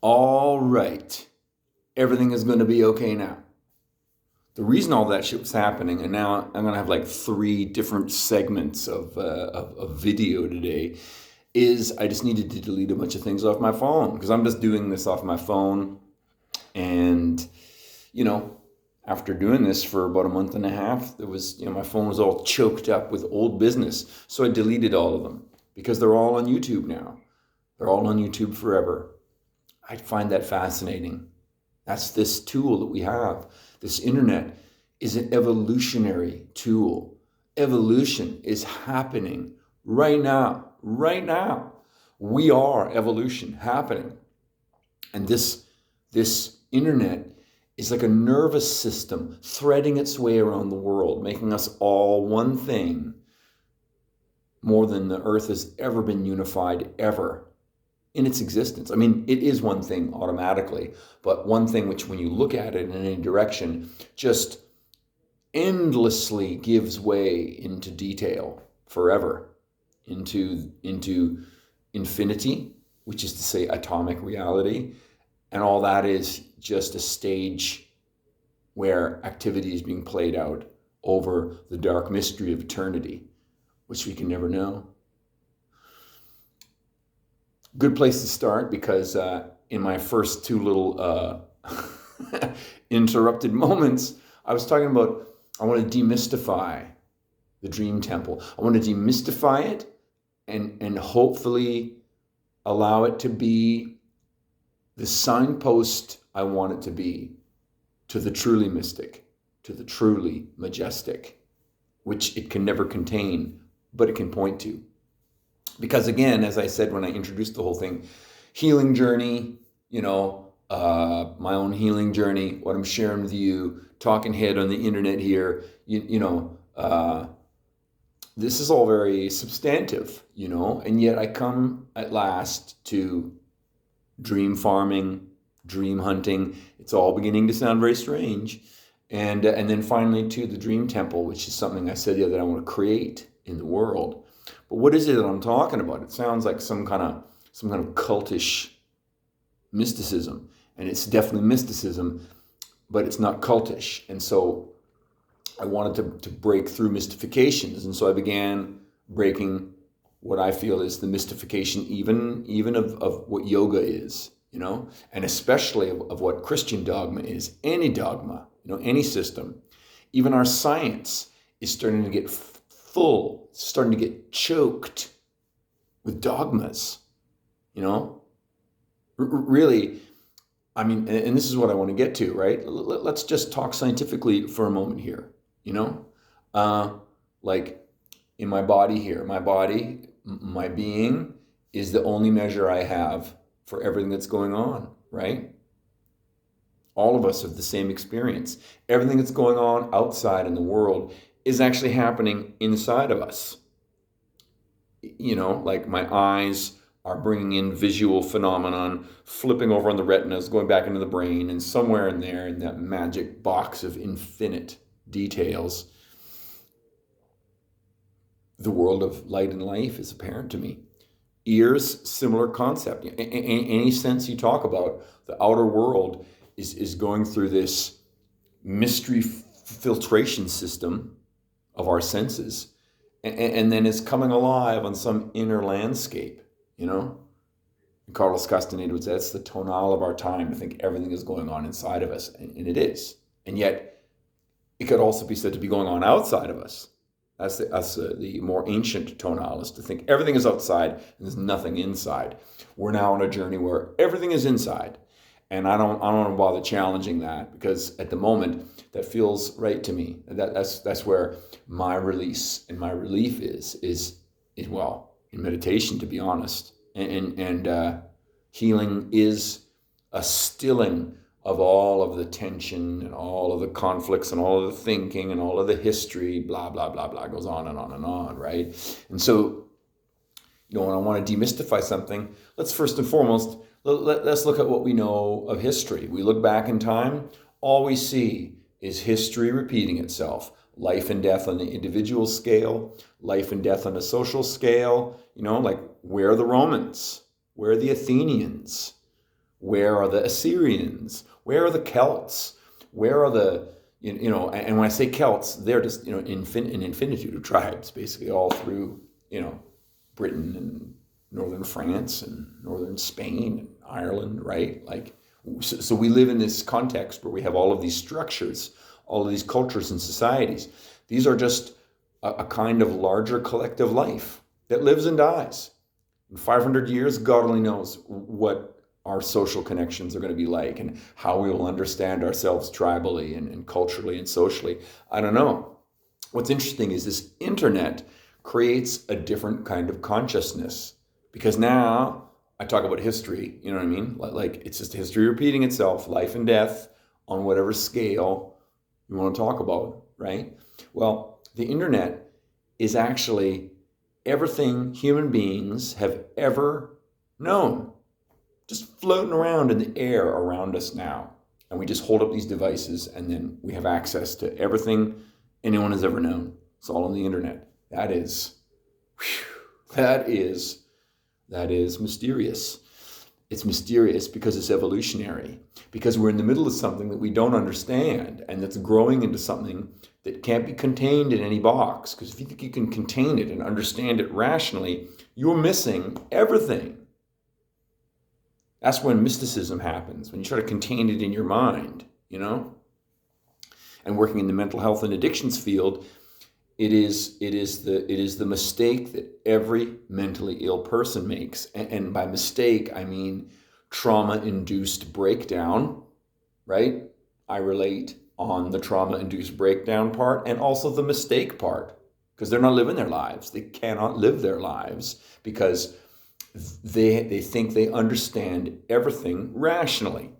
All right, everything is going to be okay now. The reason all that shit was happening, and now I'm going to have like three different segments of video today, is I just needed to delete a bunch of things off my phone because I'm just doing this off my phone. And, you know, after doing this for about a month and a half, there was, my phone was all choked up with old business. So I deleted all of them because they're all on YouTube now. They're all on YouTube forever. I find that fascinating. That's this tool that we have. This internet is an evolutionary tool. Evolution is happening right now. Right now. We are evolution happening. And this internet is like a nervous system threading its way around the world, making us all one thing more than the earth has ever been unified ever in its existence. I mean, it is one thing automatically, but one thing which, when you look at it in any direction, just endlessly gives way into detail forever, into infinity, which is to say atomic reality. And all that is just a stage where activity is being played out over the dark mystery of eternity, which we can never know. Good place to start because in my first two little interrupted moments, I was talking about I want to demystify the dream temple. I want to demystify it and hopefully allow it to be the signpost I want it to be to the truly mystic, to the truly majestic, which it can never contain, but it can point to. Because again, as I said when I introduced the whole thing, healing journey, my own healing journey, what I'm sharing with you, talking head on the internet here, this is all very substantive, and yet I come at last to dream farming, dream hunting. It's all beginning to sound very strange. And then finally to the dream temple, which is something I said the other day I want to create in the world. But what is it that I'm talking about? It sounds like some kind of cultish mysticism, and it's definitely mysticism, but it's not cultish. And so I wanted to break through mystifications, and so I began breaking what I feel is the mystification, even of what yoga is, and especially of what Christian dogma is. Any dogma, any system, even our science is starting to get full, starting to get choked with dogmas, really. I mean, and this is what I want to get to, right? Let's just talk scientifically for a moment here, like in my body here, my being is the only measure I have for everything that's going on, right? All of us have the same experience. Everything that's going on outside in the world is actually happening inside of us. Like my eyes are bringing in visual phenomenon, flipping over on the retinas, going back into the brain, and somewhere in there, in that magic box of infinite details, the world of light and life is apparent to me. Ears, similar concept. Any sense you talk about, the outer world is going through this mystery filtration system of our senses, and then it's coming alive on some inner landscape, Carlos Castaneda would say that's the tonal of our time, to think everything is going on inside of us, and it is. And yet, it could also be said to be going on outside of us. That's the more ancient tonal, is to think everything is outside and there's nothing inside. We're now on a journey where everything is inside. And I don't want to bother challenging that, because at the moment that feels right to me. That's where my release and my relief is well, in meditation, to be honest. And healing is a stilling of all of the tension and all of the conflicts and all of the thinking and all of the history, blah, blah, blah, blah, goes on and on and on, right? And so, when I want to demystify something, let's first and foremost, let's look at what we know of history. We look back in time, all we see is history repeating itself. Life and death on the individual scale, life and death on a social scale, like where are the Romans? Where are the Athenians? Where are the Assyrians? Where are the Celts? Where are the, and when I say Celts, they're just, an infinitude of tribes, basically all through, Britain and northern France and northern Spain and Ireland, right? So we live in this context where we have all of these structures, all of these cultures and societies. These are just a kind of larger collective life that lives and dies. In 500 years, God only knows what our social connections are going to be like and how we will understand ourselves tribally and culturally and socially. I don't know. What's interesting is this internet creates a different kind of consciousness, because now I talk about history, you know what I mean? Like it's just history repeating itself, life and death on whatever scale you want to talk about, right? Well, the internet is actually everything human beings have ever known, just floating around in the air around us now. And we just hold up these devices and then we have access to everything anyone has ever known. It's all on the internet. That is mysterious. It's mysterious because it's evolutionary, because we're in the middle of something that we don't understand and that's growing into something that can't be contained in any box. Because if you think you can contain it and understand it rationally, you're missing everything. That's when mysticism happens, when you try to contain it in your mind, And working in the mental health and addictions field, it is the mistake that every mentally ill person makes. And by mistake, I mean trauma-induced breakdown, right? I relate on the trauma-induced breakdown part and also the mistake part, because they're not living their lives. They cannot live their lives because they think they understand everything rationally.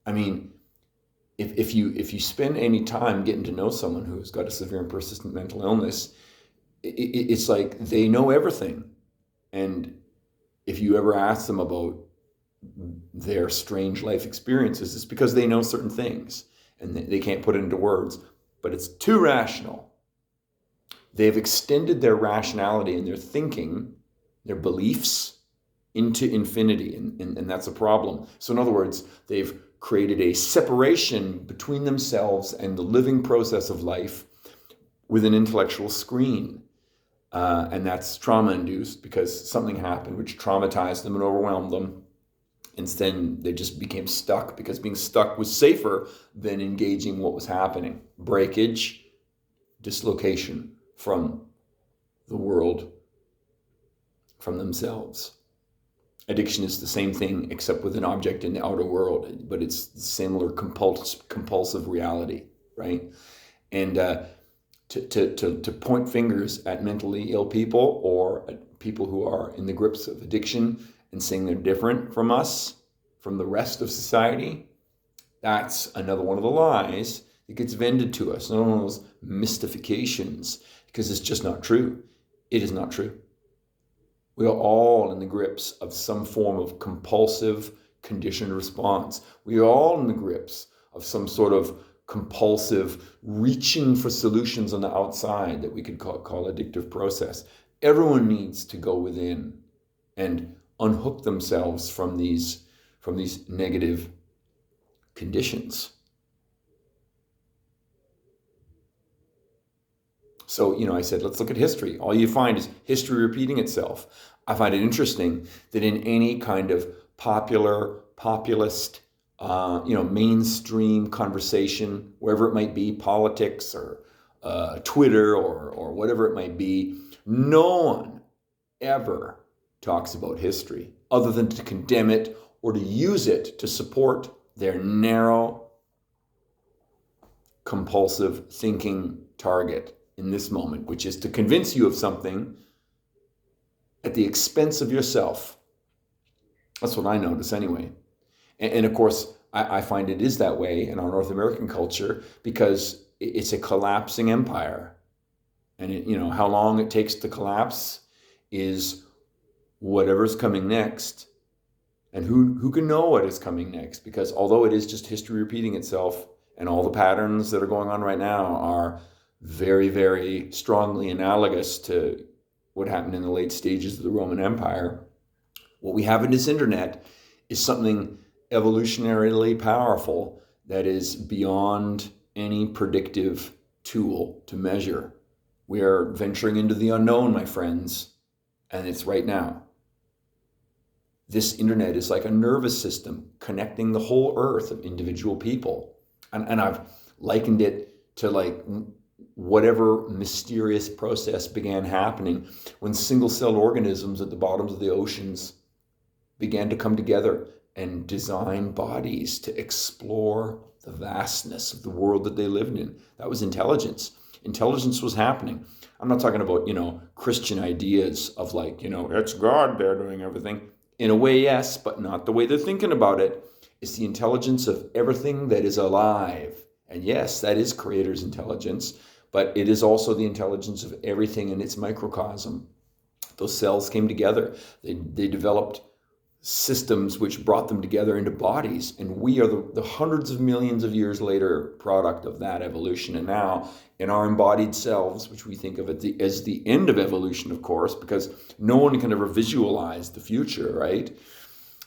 I mean, if you spend any time getting to know someone who's got a severe and persistent mental illness, it's like they know everything. And if you ever ask them about their strange life experiences, it's because they know certain things and they can't put it into words, but it's too rational. They've extended their rationality and their thinking, their beliefs, into infinity, and that's a problem. So in other words, they've created a separation between themselves and the living process of life with an intellectual screen. And that's trauma-induced because something happened which traumatized them and overwhelmed them. Instead, they just became stuck because being stuck was safer than engaging what was happening. Breakage, dislocation from the world, from themselves. Addiction is the same thing except with an object in the outer world, but it's similar compulsive reality, right? And to point fingers at mentally ill people or at people who are in the grips of addiction and saying they're different from us, from the rest of society, that's another one of the lies that gets vended to us, another one of those mystifications, because it's just not true. It is not true. We are all in the grips of some form of compulsive conditioned response. We are all in the grips of some sort of compulsive reaching for solutions on the outside that we could call addictive process. Everyone needs to go within and unhook themselves from these negative conditions. So, I said, let's look at history. All you find is history repeating itself. I find it interesting that in any kind of populist, mainstream conversation, wherever it might be, politics or Twitter or whatever it might be, no one ever talks about history other than to condemn it or to use it to support their narrow, compulsive thinking target in this moment, which is to convince you of something at the expense of yourself. That's what I notice anyway. And of course, I find it is that way in our North American culture because it's a collapsing empire. And how long it takes to collapse is whatever's coming next. And who can know what is coming next? Because although it is just history repeating itself, and all the patterns that are going on right now are very, very strongly analogous to what happened in the late stages of the Roman Empire, what we have in this internet is something evolutionarily powerful that is beyond any predictive tool to measure. We are venturing into the unknown, my friends, and it's right now. This internet is like a nervous system connecting the whole earth of individual people. And I've likened it to like whatever mysterious process began happening when single-celled organisms at the bottoms of the oceans began to come together and design bodies to explore the vastness of the world that they lived in. That was intelligence. Intelligence was happening. I'm not talking about, Christian ideas of like, it's God there doing everything. In a way, yes, but not the way they're thinking about it. It's the intelligence of everything that is alive. And yes, that is Creator's intelligence, but it is also the intelligence of everything in its microcosm. Those cells came together. They developed systems which brought them together into bodies. And we are the hundreds of millions of years later product of that evolution. And now in our embodied selves, which we think of as the end of evolution, of course, because no one can ever visualize the future, right?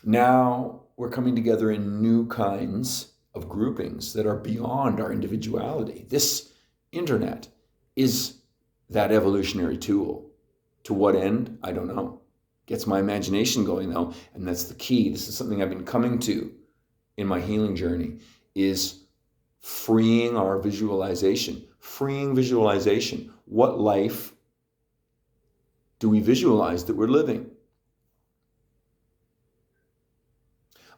Now we're coming together in new kinds of groupings that are beyond our individuality. This internet is that evolutionary tool. To what end? I don't know. Gets my imagination going though, and that's the key. This is something I've been coming to in my healing journey, is freeing our visualization. Freeing visualization. What life do we visualize that we're living?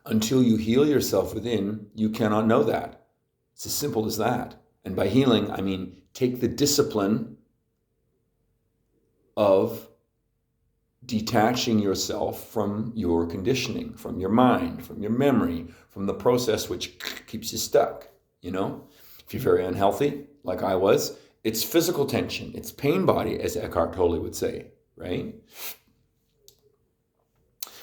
Until you heal yourself within, you cannot know that. It's as simple as that. And by healing, I mean take the discipline of detaching yourself from your conditioning, from your mind, from your memory, from the process which keeps you stuck, If you're very unhealthy, like I was, it's physical tension, it's pain body, as Eckhart Tolle would say, right?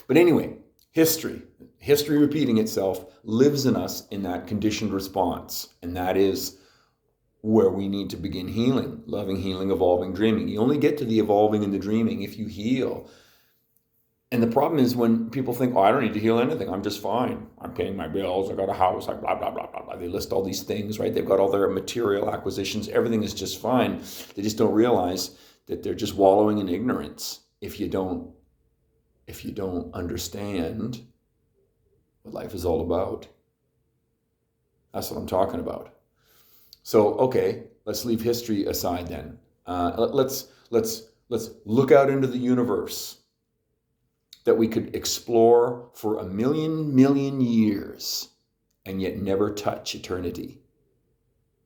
But anyway, history repeating itself lives in us in that conditioned response, and that is where we need to begin healing, loving, healing, evolving, dreaming. You only get to the evolving and the dreaming if you heal. And the problem is when people think, I don't need to heal anything. I'm just fine. I'm paying my bills. I got a house. I blah, blah, blah, blah, blah. They list all these things, right? They've got all their material acquisitions. Everything is just fine. They just don't realize that they're just wallowing in ignorance if you don't understand what life is all about. That's what I'm talking about. So, okay, let's leave history aside then. Let's look out into the universe that we could explore for 1,000,000 years and yet never touch eternity.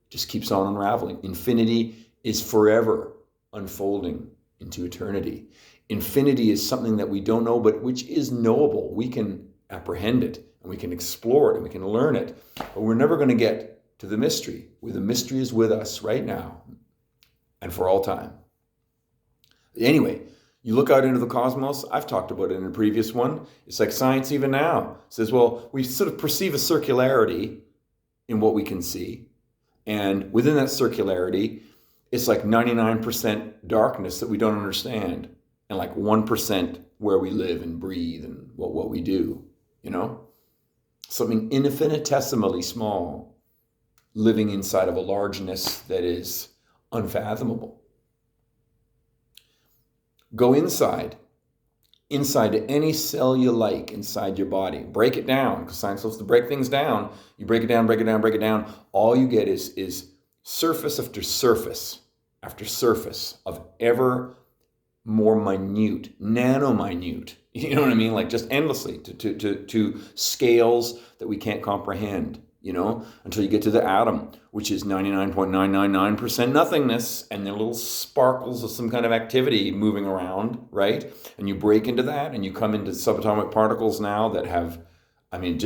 Just keeps on unraveling. Infinity is forever unfolding into eternity. Infinity is something that we don't know, but which is knowable. We can apprehend it and we can explore it and we can learn it, but we're never going to get to the mystery, where the mystery is with us right now and for all time. Anyway, you look out into the cosmos. I've talked about it in a previous one. It's like science even now says, well, we sort of perceive a circularity in what we can see. And within that circularity, it's like 99% darkness that we don't understand, and like 1% where we live and breathe and what we do, Something infinitesimally small, living inside of a largeness that is unfathomable. Go inside to any cell you like inside your body. Break it down, because science loves to break things down. You break it down, break it down, break it down. All you get is surface after surface after surface of ever more minute, nanominute, you know what I mean? Like just endlessly to scales that we can't comprehend. Until you get to the atom, which is 99.999% nothingness, and there are little sparkles of some kind of activity moving around, right? And you break into that, and you come into subatomic particles now that have, you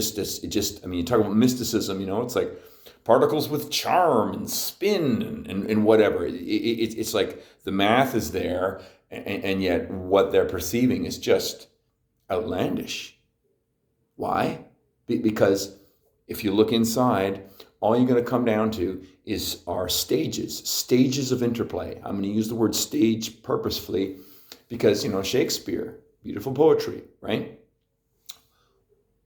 talk about mysticism, it's like particles with charm and spin and whatever. It's like the math is there, and yet what they're perceiving is just outlandish. Why? Because if you look inside, all you're going to come down to are stages of interplay. I'm going to use the word stage purposefully because, Shakespeare, beautiful poetry, right?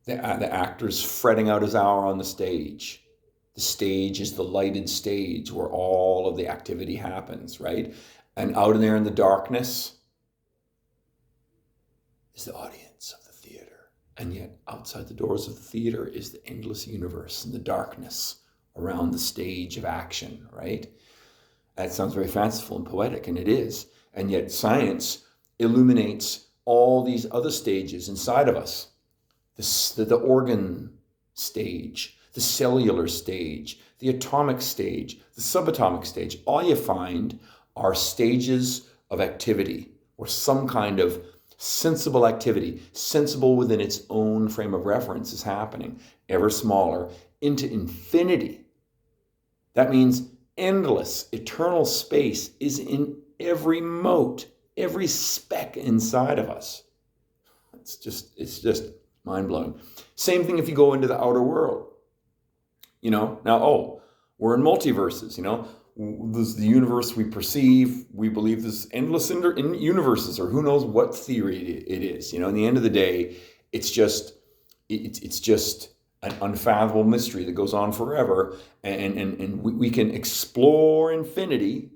the actor's fretting out his hour on the stage. The stage is the lighted stage where all of the activity happens, right? And out in there in the darkness is the audience of the theater. And yet outside the doors of the theater is the endless universe and the darkness around the stage of action, right? That sounds very fanciful and poetic, and it is. And yet science illuminates all these other stages inside of us. The organ stage, the cellular stage, the atomic stage, the subatomic stage. All you find are stages of activity or some kind of sensible activity, sensible within its own frame of reference, is happening, ever smaller, into infinity. That means endless, eternal space is in every mote, every speck inside of us. It's just mind-blowing. Same thing if you go into the outer world. Now, we're in multiverses, This is the universe we perceive. We believe there's endless universes, or who knows what theory it is. In the end of the day, it's just an unfathomable mystery that goes on forever, and we can explore infinity,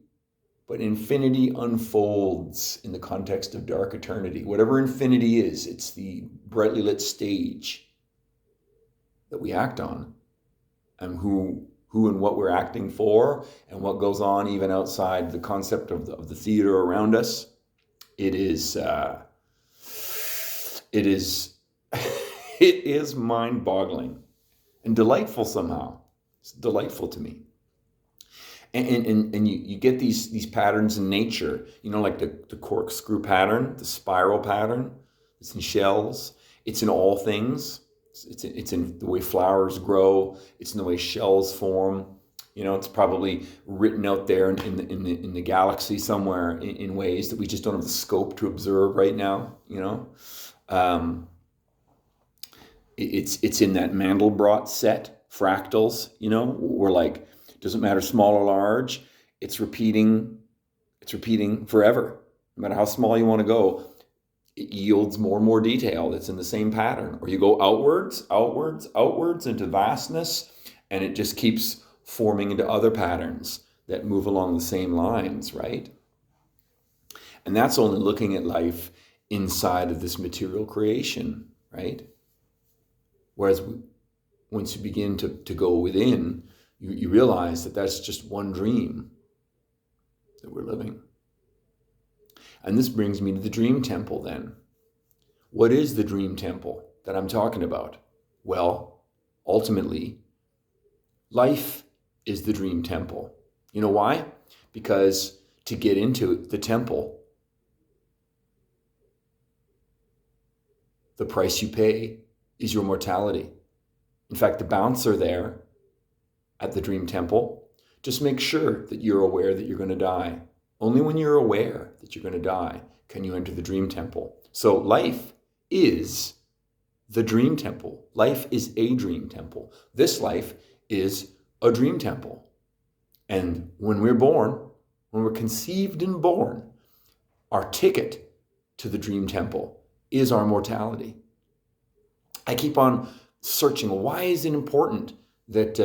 but infinity unfolds in the context of dark eternity. Whatever infinity is, it's the brightly lit stage that we act on, and who and what we're acting for, and what goes on even outside the concept of the theater around us. It is it is mind-boggling and delightful somehow. It's delightful to me. And you get these patterns in nature, like the corkscrew pattern, the spiral pattern. It's in shells. It's in all things. It's in the way flowers grow. It's in the way shells form. It's probably written out there in the galaxy somewhere in ways that we just don't have the scope to observe right now. It's in that Mandelbrot set, fractals. We're like, doesn't matter small or large. It's repeating forever. No matter how small you want to go, it yields more and more detail that's in the same pattern. Or you go outwards into vastness, and it just keeps forming into other patterns that move along the same lines, right? And that's only looking at life inside of this material creation, right? Whereas once you begin to go within, you realize that that's just one dream that we're living. And this brings me to the dream temple then. What is the dream temple that I'm talking about? Well, ultimately, life is the dream temple. You know why? Because to get into the temple, the price you pay is your mortality. In fact, the bouncer there at the dream temple just makes sure that you're aware that you're going to die. Only when you're aware that you're going to die can you enter the dream temple. So life is the dream temple. Life is a dream temple. This life is a dream temple. And when we're born, when we're conceived and born, our ticket to the dream temple is our mortality. I keep on searching. Why is it important that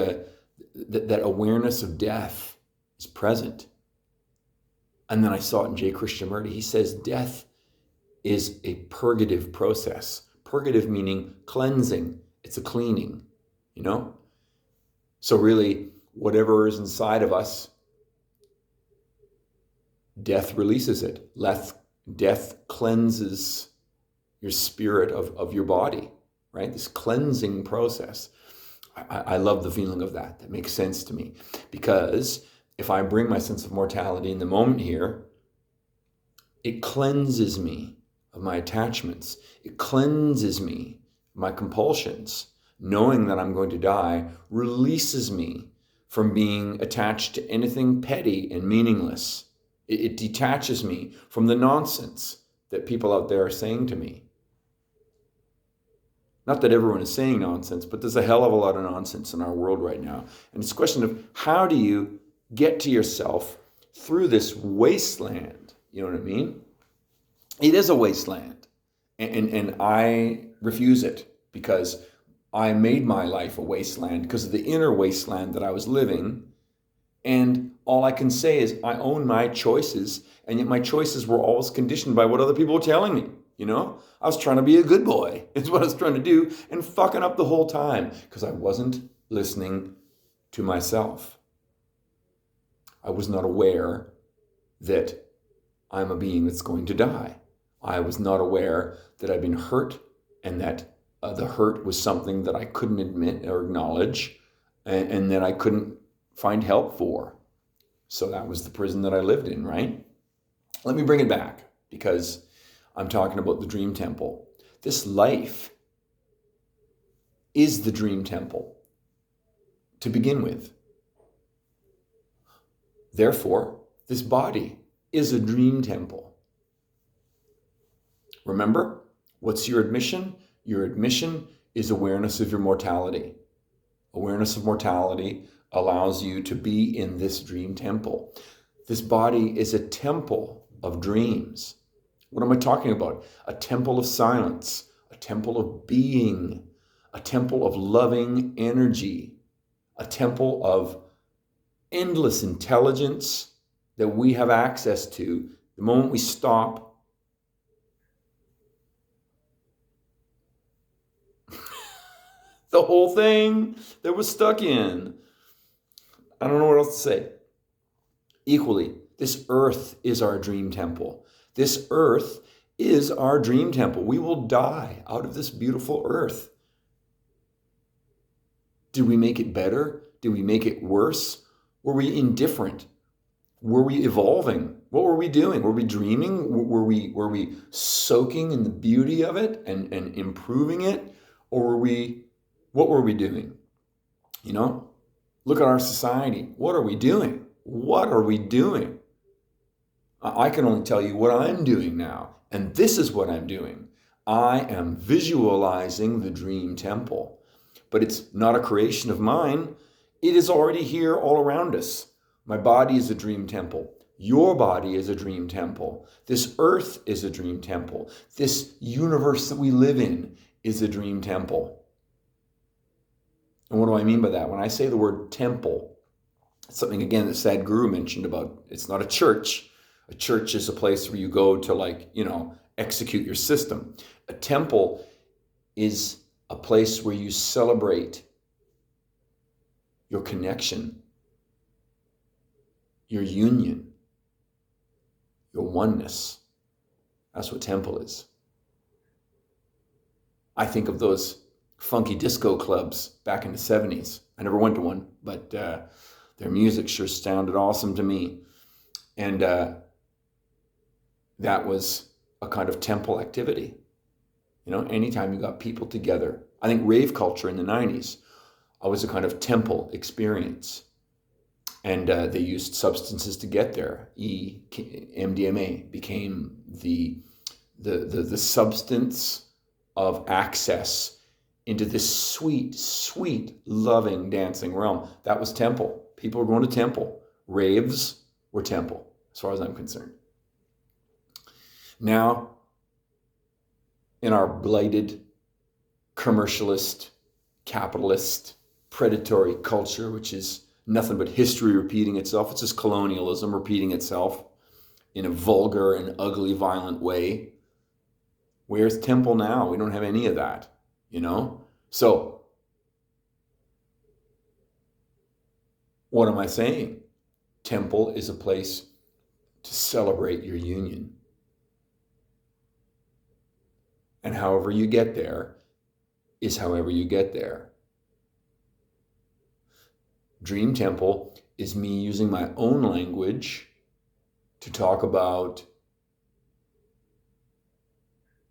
that awareness of death is present? And then I saw it in J. Krishnamurti. He says death is a purgative process. Purgative meaning cleansing. It's a cleaning, So really, whatever is inside of us, death releases it. Death cleanses your spirit of your body, right? This cleansing process. I love the feeling of that. That makes sense to me. Because if I bring my sense of mortality in the moment here, it cleanses me of my attachments. It cleanses me of my compulsions. Knowing that I'm going to die releases me from being attached to anything petty and meaningless. It detaches me from the nonsense that people out there are saying to me. Not that everyone is saying nonsense, but there's a hell of a lot of nonsense in our world right now. And it's a question of how do you get to yourself through this wasteland? You know what I mean? It is a wasteland. And I refuse it because I made my life a wasteland because of the inner wasteland that I was living. And all I can say is I own my choices, and yet my choices were always conditioned by what other people were telling me. I was trying to be a good boy. It's what I was trying to do, and fucking up the whole time because I wasn't listening to myself. I was not aware that I'm a being that's going to die. I was not aware that I'd been hurt, and that the hurt was something that I couldn't admit or acknowledge, and that I couldn't find help for. So that was the prison that I lived in, right? Let me bring it back, because I'm talking about the dream temple. This life is the dream temple to begin with. Therefore, this body is a dream temple. Remember, what's your admission? Your admission is awareness of your mortality. Awareness of mortality allows you to be in this dream temple. This body is a temple of dreams. What am I talking about? A temple of silence, a temple of being, a temple of loving energy, a temple of endless intelligence that we have access to the moment we stop the whole thing that we're stuck in. I don't know what else to say. Equally, this earth is our dream temple. This earth is our dream temple. We will die out of this beautiful earth. Did we make it better? Did we make it worse? Were we indifferent? Were we evolving? What were we doing? Were we dreaming? Were we soaking in the beauty of it and improving it? Or what were we doing? Look at our society. What are we doing? What are we doing? I can only tell you what I'm doing now. And this is what I'm doing. I am visualizing the dream temple. But it's not a creation of mine. It is already here all around us. My body is a dream temple. Your body is a dream temple. This earth is a dream temple. This universe that we live in is a dream temple. And what do I mean by that? When I say the word temple, it's something, again, that Sadhguru mentioned about, it's not a church. A church is a place where you go to execute your system. A temple is a place where you celebrate your connection, your union, your oneness. That's what temple is. I think of those funky disco clubs back in the 70s. I never went to one, but their music sure sounded awesome to me. And that was a kind of temple activity. Anytime you got people together. I think rave culture in the 90s was a kind of temple experience. And they used substances to get there. MDMA became the substance of access into this sweet, sweet, loving, dancing realm. That was temple. People were going to temple. Raves were temple, as far as I'm concerned. Now, in our blighted, commercialist, capitalist, predatory culture, which is nothing but history repeating itself. It's just colonialism repeating itself in a vulgar and ugly, violent way. Where's temple now? We don't have any of that, So, what am I saying? Temple is a place to celebrate your union. And however you get there is however you get there. Dream temple is me using my own language to talk about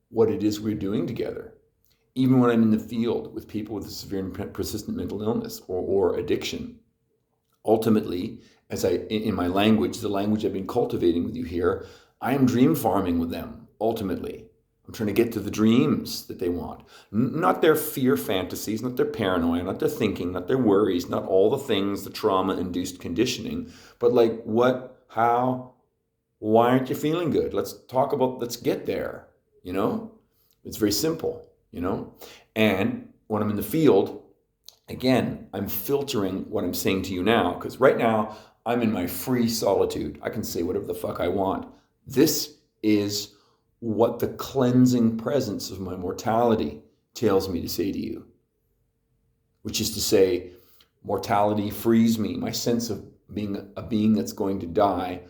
what it is we're doing together. Even when I'm in the field with people with a severe and persistent mental illness or addiction. Ultimately, in my language, the language I've been cultivating with you here, I am dream farming with them, ultimately. I'm trying to get to the dreams that they want. Not their fear fantasies, not their paranoia, not their thinking, not their worries, not all the things, the trauma-induced conditioning, but what, how, why aren't you feeling good? Let's get there, It's very simple, And when I'm in the field, again, I'm filtering what I'm saying to you now, because right now I'm in my free solitude. I can say whatever the fuck I want. This is what the cleansing presence of my mortality tells me to say to you, which is to say, mortality frees me. My sense of being a being that's going to die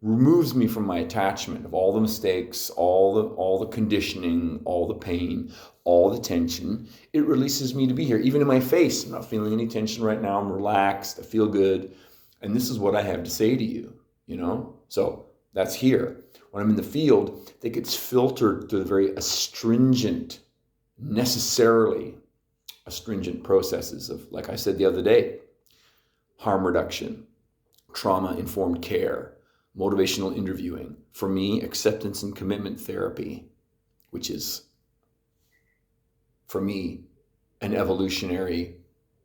removes me from my attachment of all the mistakes, all the conditioning, all the pain, all the tension. It releases me to be here. Even in my face, I'm not feeling any tension right now. I'm relaxed. I feel good. And this is what I have to say to you, you know? So that's here. When I'm in the field, that gets filtered through the very astringent, necessarily astringent processes of, like I said the other day, harm reduction, trauma-informed care, motivational interviewing. For me, acceptance and commitment therapy, which is, for me, an evolutionary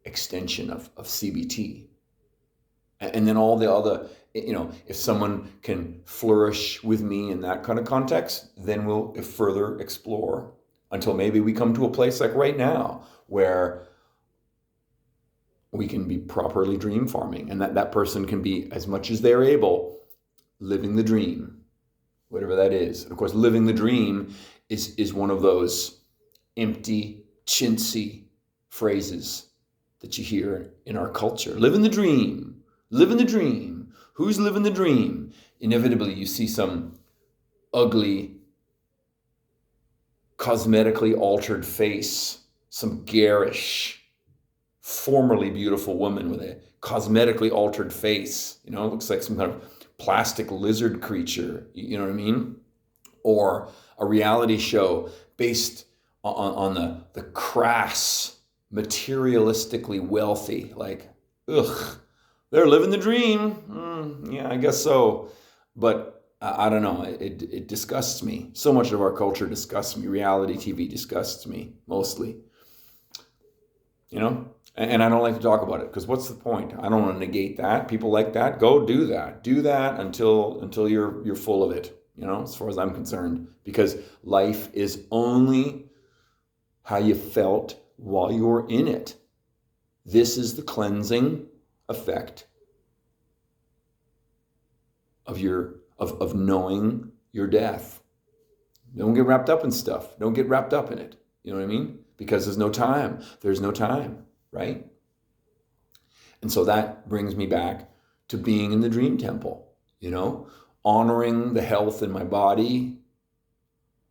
extension of CBT. And then all the other, you know, if someone can flourish with me in that kind of context, then we'll further explore until maybe we come to a place like right now where we can be properly dream farming, and that person can be, as much as they're able, living the dream, whatever that is. And of course, living the dream is one of those empty, chintzy phrases that you hear in our culture. Living the dream. Living the dream. Who's living the dream? Inevitably, you see some ugly, cosmetically altered face, some garish, formerly beautiful woman with a cosmetically altered face. You know, it looks like some kind of plastic lizard creature. You know what I mean? Or a reality show based on the crass, materialistically wealthy. Like, ugh. They're living the dream. Yeah, I guess so. But I don't know. It disgusts me. So much of our culture disgusts me. Reality TV disgusts me, mostly. You know? And I don't like to talk about it, because what's the point? I don't want to negate that. People like that. Go do that. Do that until you're full of it, you know, as far as I'm concerned. Because life is only how you felt while you were in it. This is the cleansing effect of knowing your death. Don't get wrapped up in stuff. Don't get wrapped up in it. You know what I mean? Because there's no time. There's no time, right? And so that brings me back to being in the dream temple, you know, honoring the health in my body,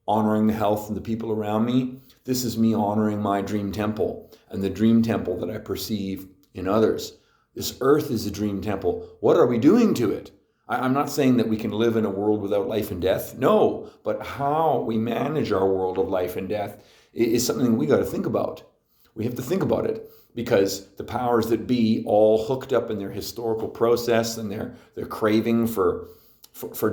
honoring the health of the people around me. This is me honoring my dream temple and the dream temple that I perceive in others. This earth is a dream temple. What are we doing to it? I'm not saying that we can live in a world without life and death. No, but how we manage our world of life and death is something we got to think about. We have to think about it, because the powers that be, all hooked up in their historical process and their craving for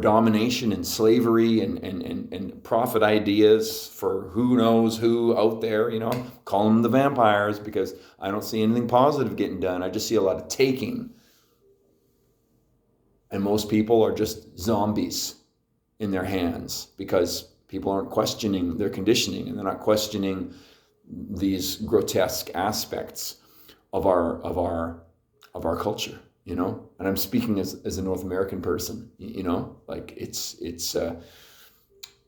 domination and slavery and profit ideas for who knows who out there, you know, call them the vampires, because I don't see anything positive getting done. I just see a lot of taking. And most people are just zombies in their hands, because people aren't questioning their conditioning, and they're not questioning these grotesque aspects of our culture, you know. And I'm speaking as a North American person, you know, like it's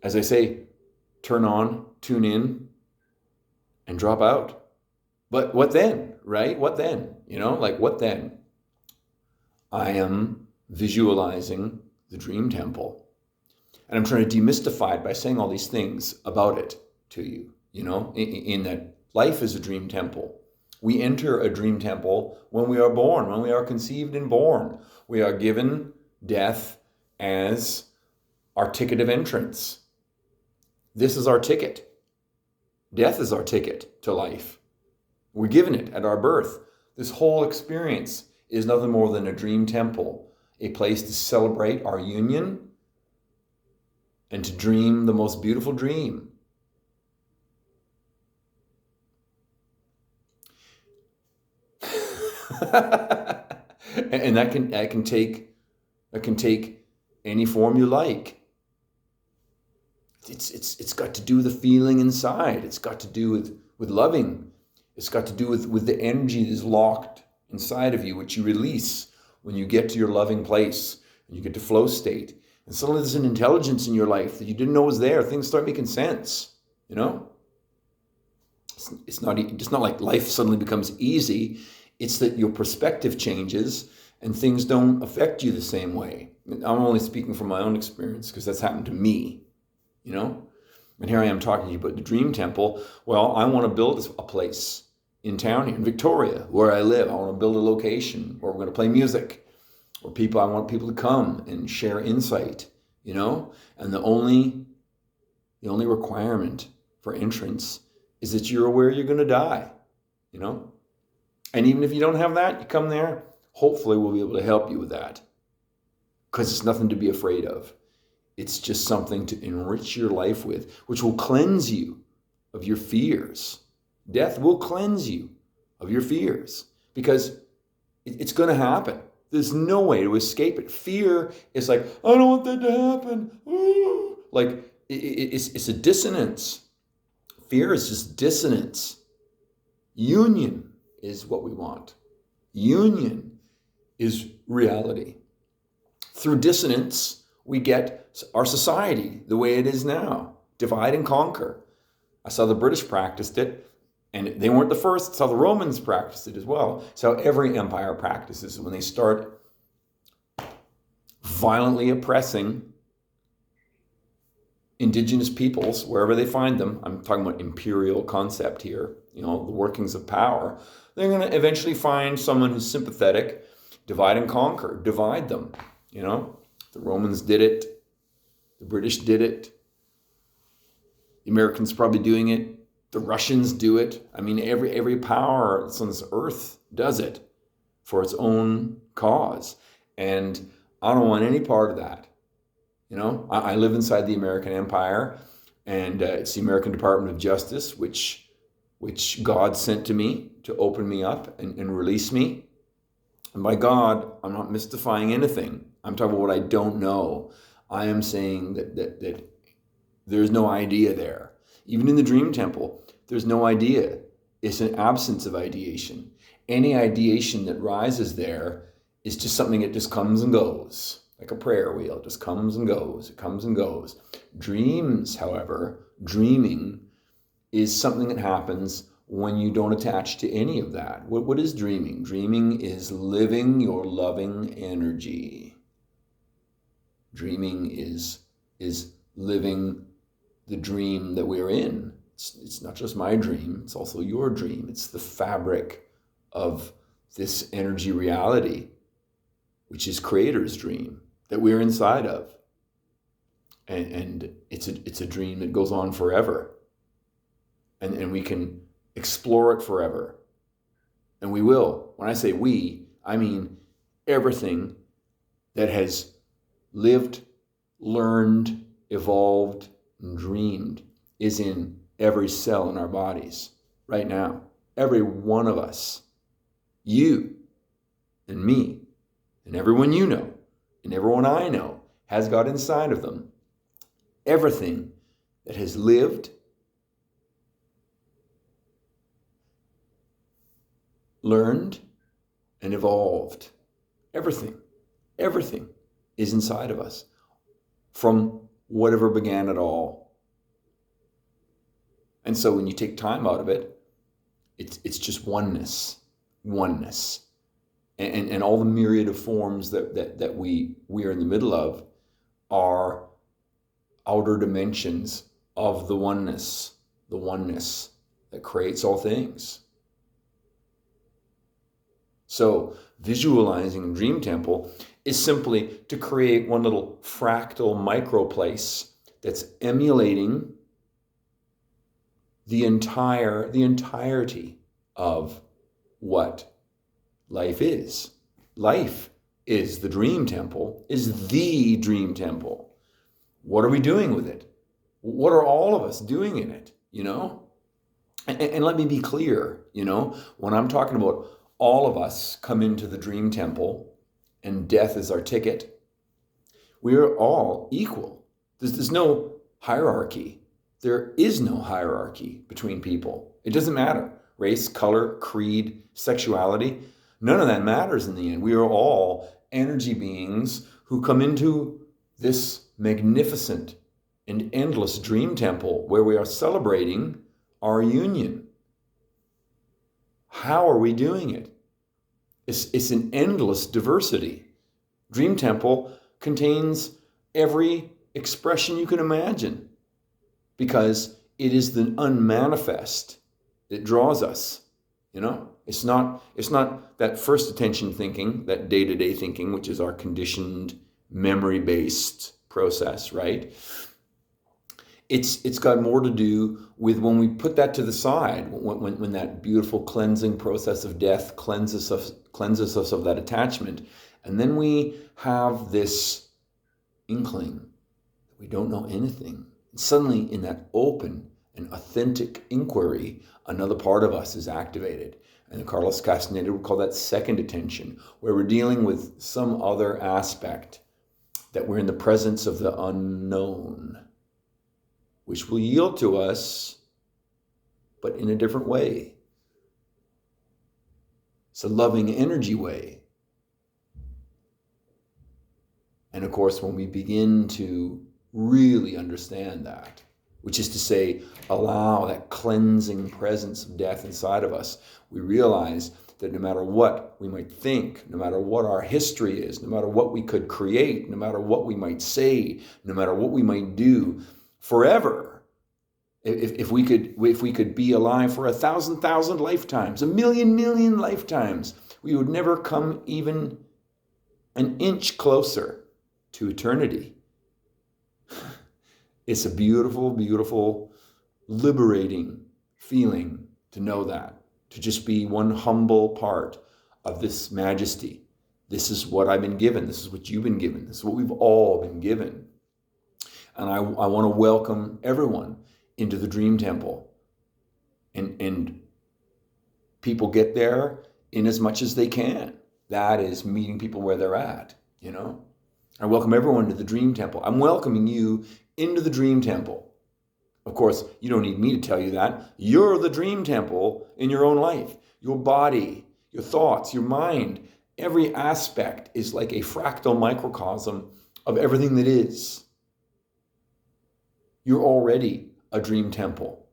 as I say, turn on, tune in, and drop out. But what then, right? What then? You know, like what then? I am visualizing the dream temple. And I'm trying to demystify it by saying all these things about it to you, you know, in that life is a dream temple. We enter a dream temple when we are born, when we are conceived and born. We are given death as our ticket of entrance. This is our ticket. Death is our ticket to life. We're given it at our birth. This whole experience is nothing more than a dream temple, a place to celebrate our union and to dream the most beautiful dream. And that can take any form you like. It's got to do with the feeling inside. It's got to do with loving It's got to do with the energy that is locked inside of you, which you release when you get to your loving place and you get to flow state. And suddenly there's an intelligence in your life that you didn't know was there. Things start making sense, you know? It's not like life suddenly becomes easy. It's that your perspective changes and things don't affect you the same way. I'm only speaking from my own experience because that's happened to me, you know? And here I am talking to you about the Dream Temple. Well, I want to build a place in town here, in Victoria, where I live. I want to build a location where we're going to play music, where I want people to come and share insight, you know? And the only requirement for entrance is that you're aware you're going to die, you know? And even if you don't have that, you come there, hopefully we'll be able to help you with that. Because it's nothing to be afraid of. It's just something to enrich your life with, which will cleanse you of your fears. Death will cleanse you of your fears because it's going to happen. There's no way to escape it. Fear is like, I don't want that to happen. Ooh. Like, it's a dissonance. Fear is just dissonance. Union is what we want. Union is reality. Through dissonance, we get our society the way it is now. Divide and conquer. I saw the British practiced it, and they weren't the first. I saw the Romans practiced it as well. It's how every empire practices when they start violently oppressing indigenous peoples, wherever they find them. I'm talking about imperial concept here, you know, the workings of power. They're going to eventually find someone who's sympathetic, divide and conquer, divide them, you know. The Romans did it. The British did it. The Americans probably doing it. The Russians do it. I mean, every power that's on this earth does it for its own cause. And I don't want any part of that. You know, I live inside the American Empire, and it's the American Department of Justice, which God sent to me to open me up and release me. And by God, I'm not mystifying anything. I'm talking about what I don't know. I am saying that there's no idea there. Even in the Dream Temple, there's no idea. It's an absence of ideation. Any ideation that rises there is just something that just comes and goes. Like a prayer wheel, it just comes and goes, it comes and goes. Dreams, however, dreaming is something that happens when you don't attach to any of that. What is dreaming? Dreaming is living your loving energy. Dreaming is living the dream that we're in. It's not just my dream, it's also your dream. It's the fabric of this energy reality, which is Creator's dream that we're inside of. And it's a dream that goes on forever. And we can explore it forever. And we will. When I say we, I mean everything that has lived, learned, evolved, and dreamed is in every cell in our bodies right now. Every one of us. You and me and everyone you know and everyone I know has got inside of them everything that has lived, learned, and evolved. Everything is inside of us from whatever began it all. And so when you take time out of it, it's just oneness. And all the myriad of forms that we are in the middle of are outer dimensions of the oneness that creates all things. So visualizing Dream Temple is simply to create one little fractal microplace that's emulating the entirety of what life is. Life is the Dream Temple, is the Dream Temple. What are we doing with it? What are all of us doing in it, you know? And let me be clear, you know, when I'm talking about all of us come into the Dream Temple and death is our ticket, we are all equal. There's no hierarchy. There is no hierarchy between people. It doesn't matter. race, color, creed, sexuality. None of that matters in the end. We are all energy beings who come into this magnificent and endless dream temple where we are celebrating our union. How are we doing it? It's an endless diversity. Dream temple contains every expression you can imagine because it is the unmanifest that draws us. It's not that first attention thinking, that day-to-day thinking, which is our conditioned memory-based process, right? It's got more to do with when we put that to the side, when that beautiful cleansing process of death cleanses us of that attachment, and then we have this inkling that we don't know anything. And suddenly, in that open and authentic inquiry, another part of us is activated. And Carlos Castaneda would call that second attention, where we're dealing with some other aspect, that we're in the presence of the unknown, which will yield to us, but in a different way. It's a loving energy way. And of course, when we begin to really understand that, which is to say, allow that cleansing presence of death inside of us, we realize that no matter what we might think, no matter what our history is, no matter what we could create, no matter what we might say, no matter what we might do, forever, if we could be alive for 1,000,000 lifetimes, 1,000,000,000 lifetimes, we would never come even an inch closer to eternity. It's a beautiful, beautiful, liberating feeling to know that, to just be one humble part of this majesty. This is what I've been given. This is what you've been given. This is what we've all been given. And I want to welcome everyone into the Dream Temple. And people get there in as much as they can. That is meeting people where they're at, I welcome everyone to the Dream Temple. I'm welcoming you into the Dream Temple. Of course, you don't need me to tell you that. You're the Dream Temple in your own life. Your body, your thoughts, your mind, every aspect is like a fractal microcosm of everything that is. You're already a Dream Temple,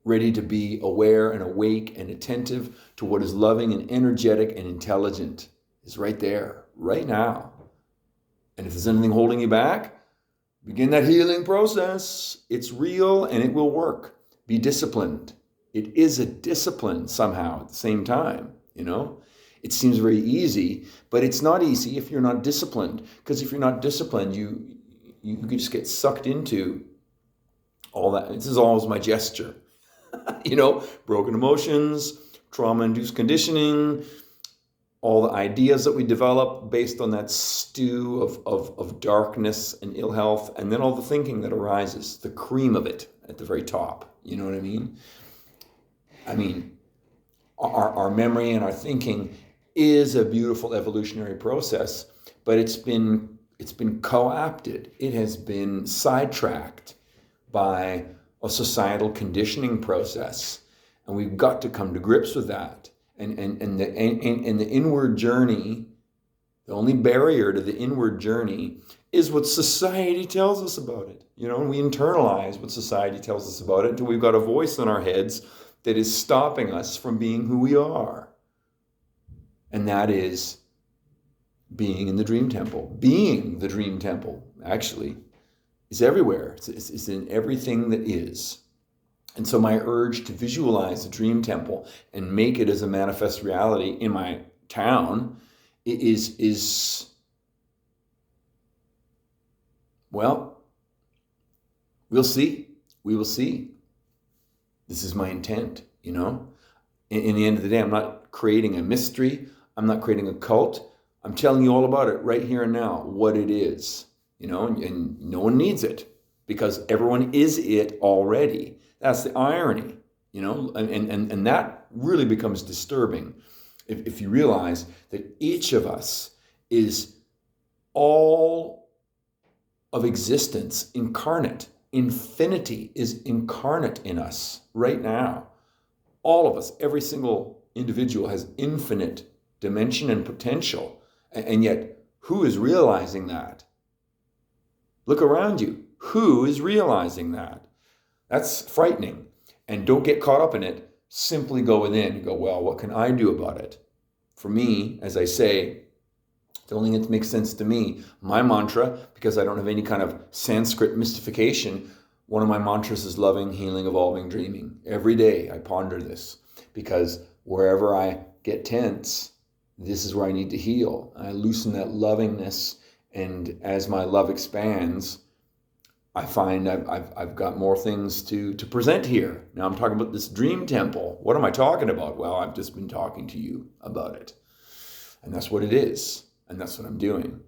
ready to be aware and awake and attentive to what is loving and energetic and intelligent. It's right there, right now. And if there's anything holding you back, begin that healing process. It's real and it will work. Be disciplined. It is a discipline somehow at the same time, It seems very easy, but it's not easy if you're not disciplined. Because if you're not disciplined, you just get sucked into all that. This is always my gesture. Broken emotions, trauma-induced conditioning, all the ideas that we develop based on that stew of darkness and ill health, and then all the thinking that arises, the cream of it at the very top. You know what I mean? Our memory and our thinking is a beautiful evolutionary process, but it's been co-opted. It has been sidetracked by a societal conditioning process, and we've got to come to grips with that. And the inward journey, the only barrier to the inward journey is what society tells us about it. And we internalize what society tells us about it until we've got a voice in our heads that is stopping us from being who we are. And that is being in the Dream Temple. Being the Dream Temple, actually, is everywhere. It's in everything that is. And so my urge to visualize the Dream Temple and make it as a manifest reality in my town is well, we'll see. We will see. This is my intent, In the end of the day, I'm not creating a mystery. I'm not creating a cult. I'm telling you all about it right here and now, what it is, and no one needs it because everyone is it already. That's the irony, and that really becomes disturbing if you realize that each of us is all of existence incarnate. Infinity is incarnate in us right now. All of us, every single individual has infinite dimension and potential. And yet, who is realizing that? Look around you. Who is realizing that? That's frightening. And don't get caught up in it. Simply go within and go, well, what can I do about it? For me, as I say, the only thing that makes sense to me, my mantra, because I don't have any kind of Sanskrit mystification, one of my mantras is loving, healing, evolving, dreaming. Every day I ponder this because wherever I get tense, this is where I need to heal. I loosen that lovingness, and as my love expands, I find I've got more things to present here. Now I'm talking about this dream temple. What am I talking about? Well, I've just been talking to you about it. And that's what it is. And that's what I'm doing.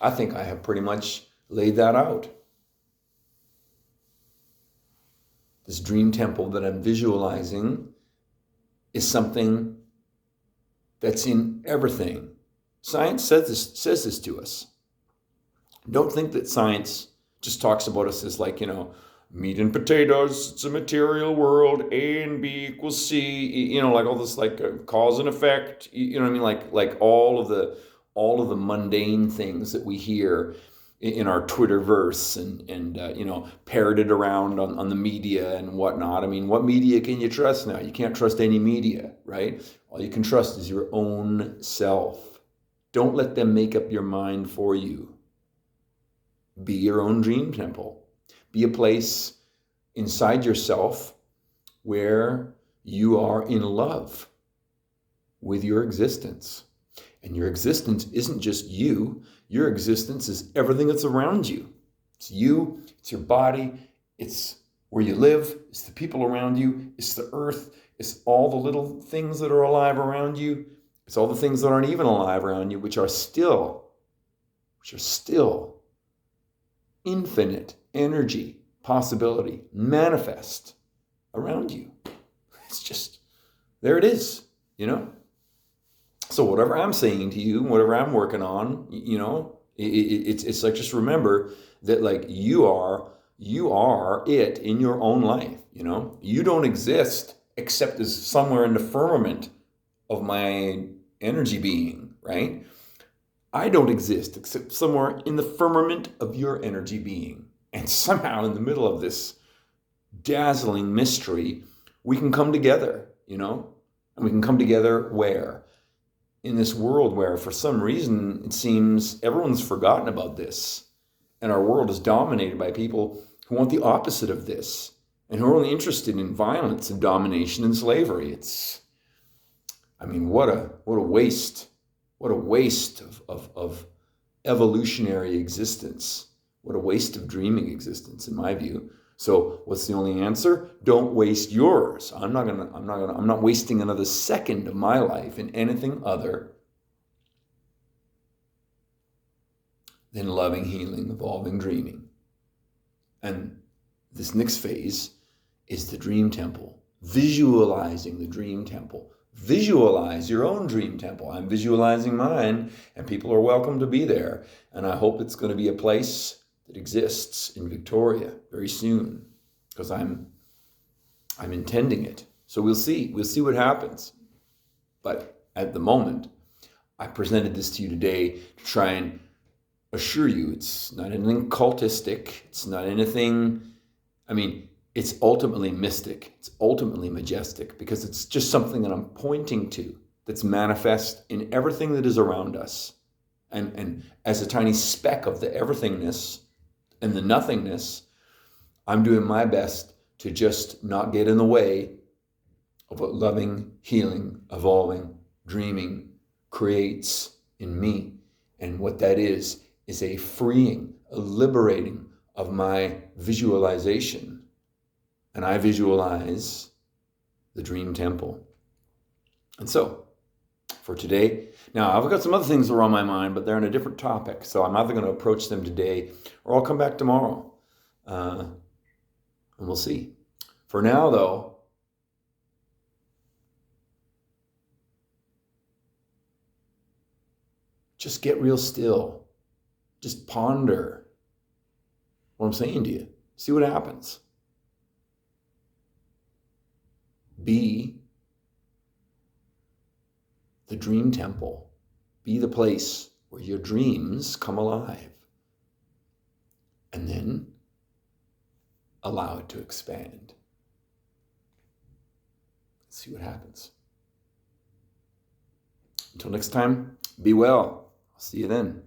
I think I have pretty much laid that out. This dream temple that I'm visualizing is something that's in everything. Science says this to us. Don't think that science just talks about us as like, meat and potatoes, it's a material world, A and B equals C, like all this like cause and effect, what I mean? Like all of the mundane things that we hear in our Twitterverse and parroted around on the media and whatnot. I mean, what media can you trust now? You can't trust any media, right? All you can trust is your own self. Don't let them make up your mind for you. Be your own dream temple. Be a place inside yourself where you are in love with your existence. And your existence isn't just you. Your existence is everything that's around you. It's you, it's your body, it's where you live, it's the people around you, it's the earth, it's all the little things that are alive around you, it's all the things that aren't even alive around you, which are still infinite energy, possibility, manifest around you. It's just, there it is, So whatever I'm saying to you, whatever I'm working on, it's like, just remember that like you are it in your own life, You don't exist except as somewhere in the firmament of my energy being, right? I don't exist except somewhere in the firmament of your energy being. And somehow in the middle of this dazzling mystery, we can come together, And we can come together where? In this world where for some reason it seems everyone's forgotten about this. And our world is dominated by people who want the opposite of this and who are only interested in violence and domination and slavery. What a waste. What a waste of evolutionary existence. What a waste of dreaming existence, in my view. So what's the only answer? Don't waste yours. I'm not wasting another second of my life in anything other than loving, healing, evolving, dreaming. And this next phase is the dream temple. Visualizing the dream temple. Visualize your own dream temple. I'm visualizing mine, and people are welcome to be there. And I hope it's going to be a place that exists in Victoria very soon, because I'm intending it. So we'll see what happens. But at the moment, I presented this to you today to try and assure you it's not anything cultistic. It's not anything, it's ultimately mystic. It's ultimately majestic, because it's just something that I'm pointing to that's manifest in everything that is around us. And as a tiny speck of the everythingness and the nothingness, I'm doing my best to just not get in the way of what loving, healing, evolving, dreaming creates in me. And what that is a freeing, a liberating of my visualization. And I visualize the dream temple. And so, for today, now I've got some other things that are on my mind, but they're on a different topic. So I'm either going to approach them today or I'll come back tomorrow. And we'll see. For now, though, just get real still. Just ponder what I'm saying to you. See what happens. be the dream temple. Be the place where your dreams come alive. And then allow it to expand. Let's see what happens. Until next time, be well. I'll see you then.